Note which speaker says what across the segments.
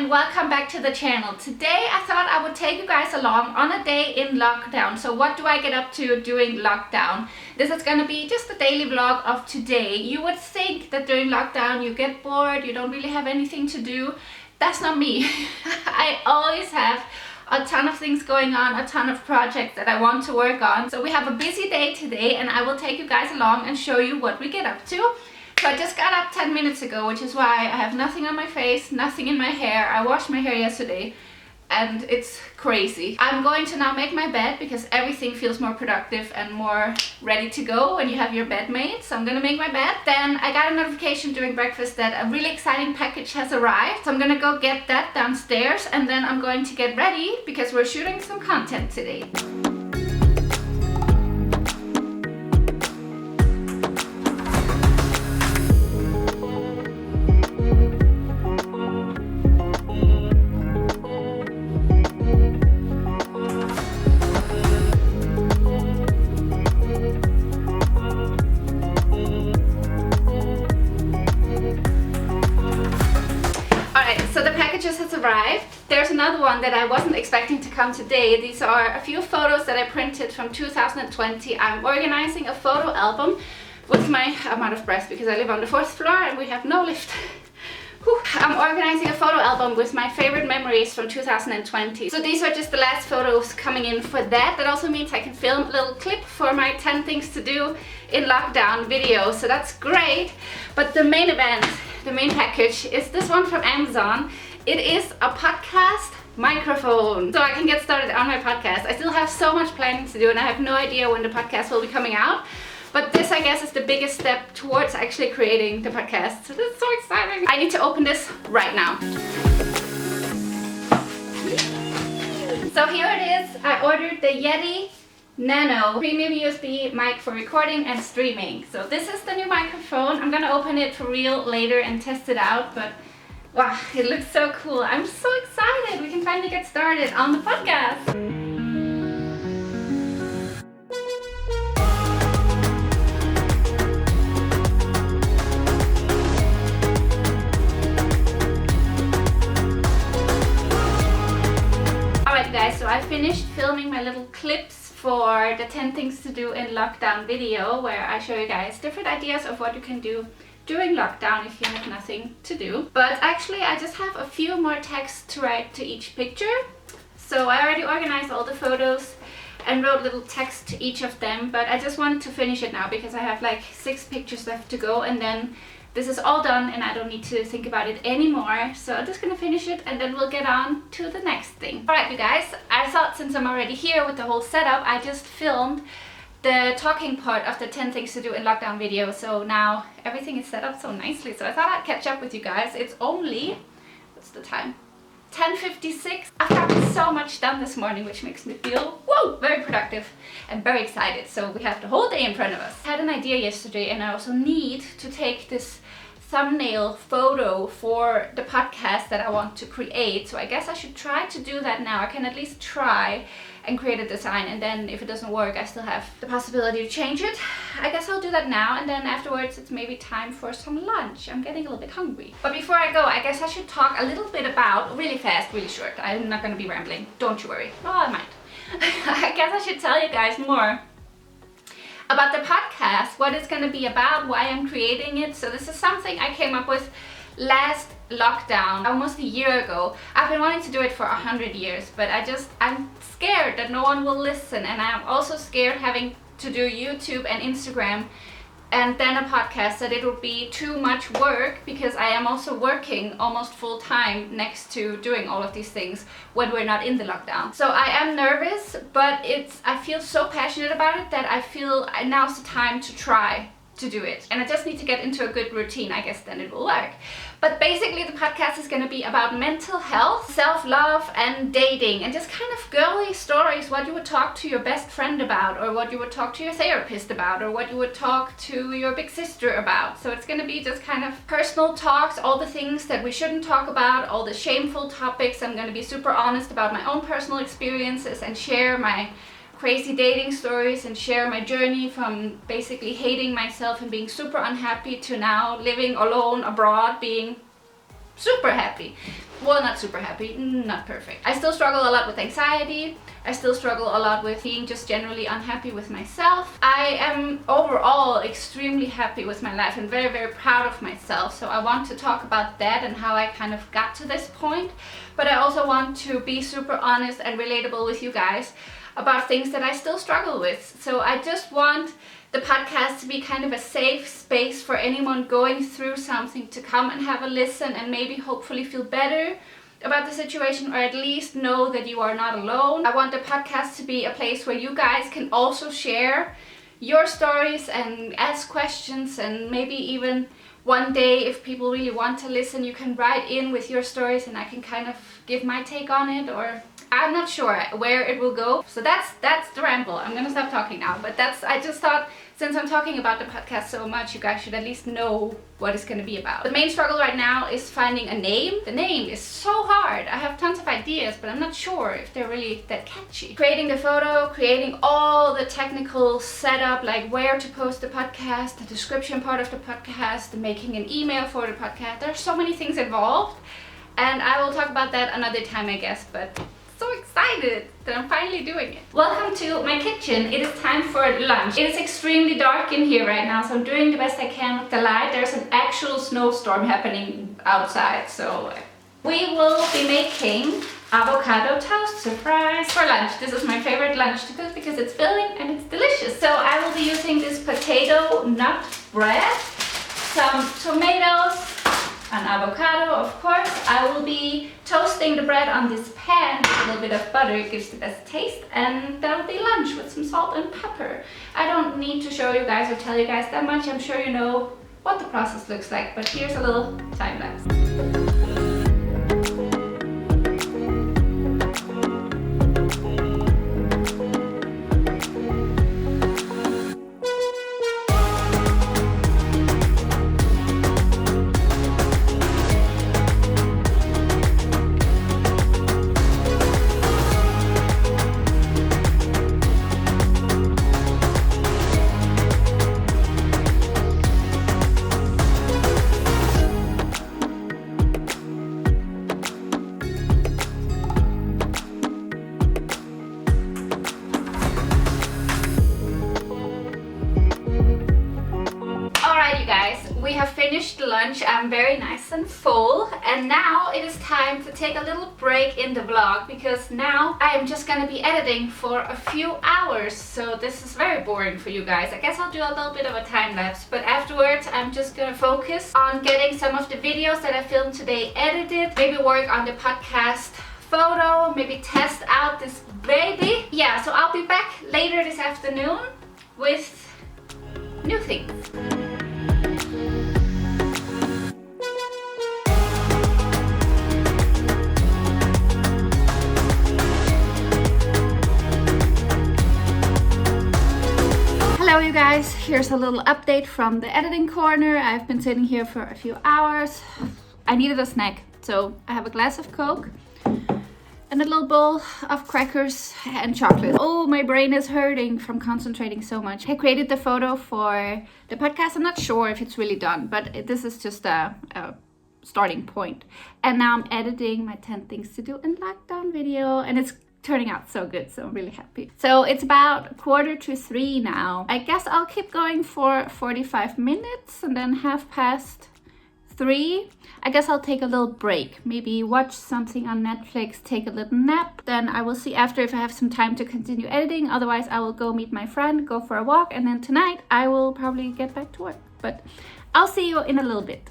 Speaker 1: and welcome back to the channel. Today I thought I would take you guys along on a day in lockdown. So what do I get up to during lockdown? This is gonna be just a daily vlog of today. You would think that during lockdown you get bored, you don't really have anything to do. That's not me. I always have a ton of things going on, a ton of projects that I want to work on. So we have a busy day today and I will take you guys along and show you what we get up to. So I just got up 10 minutes ago, which is why I have nothing on my face, nothing in my hair. I washed my hair yesterday and it's crazy. I'm going to now make my bed because everything feels more productive and more ready to go when you have your bed made. So I'm gonna make my bed. Then I got a notification during breakfast that a really exciting package has arrived. So I'm gonna go get that downstairs and then I'm going to get ready because we're shooting some content today. So the packages has arrived. There's another one that I wasn't expecting to come today. These are a few photos that I printed from 2020. I'm organizing a photo album with my, I'm out of breath because I live on the 4th floor and we have no lift. I'm organizing a photo album with my favorite memories from 2020. So these are just the last photos coming in for that. That also means I can film a little clip for my 10 things to do in lockdown video. So that's great. But the main event, the main package is this one from Amazon. It is a podcast microphone, so I can get started on my podcast. I still have so much planning to do and I have no idea when the podcast will be coming out. But this, I guess, is the biggest step towards actually creating the podcast. So that's so exciting. I need to open this right now. So here it is. I ordered the Yeti Nano premium USB mic for recording and streaming. So this is the new microphone. I'm gonna open it for real later and test it out, but wow, it looks so cool. I'm so excited. We can finally get started on the podcast. Alright guys, so I finished filming my little clips for the 10 things to do in lockdown video, where I show you guys different ideas of what you can do during lockdown if you have nothing to do. But actually I just have a few more texts to write to each picture. So I already organized all the photos and wrote little text to each of them, but I just wanted to finish it now because I have like 6 pictures left to go and then this is all done and I don't need to think about it anymore. So I'm just gonna finish it and then we'll get on to the next thing. Alright you guys, I thought since I'm already here with the whole setup, I just filmed the talking part of the 10 things to do in lockdown video. So now everything is set up so nicely. So I thought I'd catch up with you guys. It's only, what's the time? 10:56. I've gotten so much done this morning, which makes me feel, whoa, very productive and very excited. So we have the whole day in front of us. I had an idea yesterday and I also need to take this thumbnail photo for the podcast that I want to create. So I guess I should try to do that now. I can at least try and create a design, and then if it doesn't work I still have the possibility to change it. I guess I'll do that now, and then afterwards it's maybe time for some lunch. I'm getting a little bit hungry. But before I go, I guess I should talk a little bit about, really fast, really short. I'm not gonna be rambling, don't you worry. Well, I might. I guess I should tell you guys more about the podcast, what it's going to be about, why I'm creating it. So this is something I came up with last lockdown, almost a year ago. I've been wanting to do it for 100 years, but I'm scared that no one will listen, and I'm also scared having to do YouTube and Instagram and then a podcast, that it would be too much work because I am also working almost full time next to doing all of these things when we're not in the lockdown. So I am nervous, but I feel so passionate about it that I feel now's the time to try to do it. And I just need to get into a good routine, I guess then it will work. But basically the podcast is going to be about mental health, self-love and dating, and just kind of girly stories, what you would talk to your best friend about, or what you would talk to your therapist about, or what you would talk to your big sister about. So it's going to be just kind of personal talks, all the things that we shouldn't talk about, all the shameful topics. I'm going to be super honest about my own personal experiences and share my crazy dating stories and share my journey from basically hating myself and being super unhappy to now living alone abroad being super happy. well, not super happy, not perfect. I still struggle a lot with anxiety. I still struggle a lot with being just generally unhappy with myself. I am overall extremely happy with my life and very, very proud of myself. So I want to talk about that and how I kind of got to this point. But I also want to be super honest and relatable with you guys about things that I still struggle with. So I just want the podcast to be kind of a safe space for anyone going through something to come and have a listen and maybe hopefully feel better about the situation, or at least know that you are not alone. I want the podcast to be a place where you guys can also share your stories and ask questions, and maybe even one day, if people really want to listen, you can write in with your stories and I can kind of give my take on it, or I'm not sure where it will go. So that's the ramble. I'm gonna stop talking now, but I just thought, since I'm talking about the podcast so much, you guys should at least know what it's gonna be about. The main struggle right now is finding a name. The name is so hard. I have tons of ideas, but I'm not sure if they're really that catchy. Creating the photo, creating all the technical setup, like where to post the podcast, the description part of the podcast, making an email for the podcast. There's so many things involved, and I will talk about that another time, I guess, but so excited that I'm finally doing it. Welcome to my kitchen. It is time for lunch. It is extremely dark in here right now, so I'm doing the best I can with the light. There's an actual snowstorm happening outside, so we will be making avocado toast, surprise, for lunch. This is my favorite lunch to cook because it's filling and it's delicious. So I will be using this potato nut bread, some tomatoes, an avocado, of course. I will be toasting the bread on this pan with a little bit of butter. It gives the best taste, and that'll be lunch with some salt and pepper. I don't need to show you guys or tell you guys that much. I'm sure you know what the process looks like, but here's a little time lapse. We have finished lunch. I'm very nice and full, and now it is time to take a little break in the vlog, because now I am just gonna be editing for a few hours. So this is very boring for you guys. I guess I'll do a little bit of a time lapse, but afterwards I'm just gonna focus on getting some of the videos that I filmed today edited, maybe work on the podcast photo, maybe test out this baby. Yeah, so I'll be back later this afternoon with new things. Hello you guys, here's a little update from the editing corner. I've been sitting here for a few hours. I needed a snack, so I have a glass of Coke and a little bowl of crackers and chocolate. Oh, my brain is hurting from concentrating so much. I created the photo for the podcast. I'm not sure if it's really done, but this is just a starting point. And now I'm editing my 10 things to do in lockdown video, and it's turning out so good, so I'm really happy. So it's about 2:45 now. I guess I'll keep going for 45 minutes, and then 3:30, I guess I'll take a little break. Maybe watch something on Netflix, take a little nap. Then I will see after if I have some time to continue editing. Otherwise, I will go meet my friend, go for a walk, and then tonight I will probably get back to work. But I'll see you in a little bit.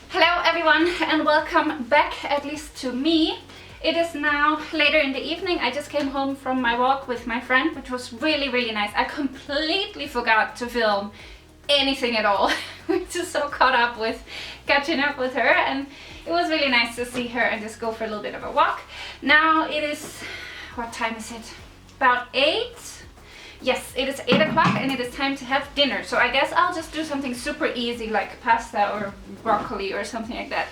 Speaker 1: Hello everyone, and welcome back, at least to me. It is now later in the evening. I just came home from my walk with my friend, which was really, really nice. I completely forgot to film anything at all. We're just so caught up with catching up with her, and it was really nice to see her and just go for a little bit of a walk. Now it is, what time is it? About 8? Yes, it is 8 o'clock and it is time to have dinner. So I guess I'll just do something super easy like pasta or broccoli or something like that.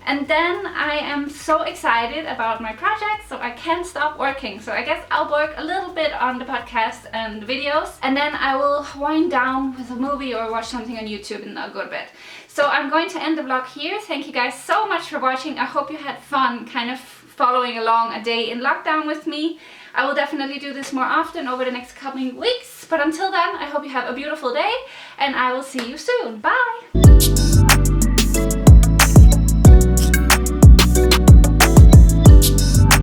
Speaker 1: And then I am so excited about my project, so I can't stop working. So I guess I'll work a little bit on the podcast and videos, and then I will wind down with a movie or watch something on YouTube and I'll go to bed. So I'm going to end the vlog here. Thank you guys so much for watching. I hope you had fun kind of following along a day in lockdown with me. I will definitely do this more often over the next coming weeks. But until then, I hope you have a beautiful day and I will see you soon. Bye!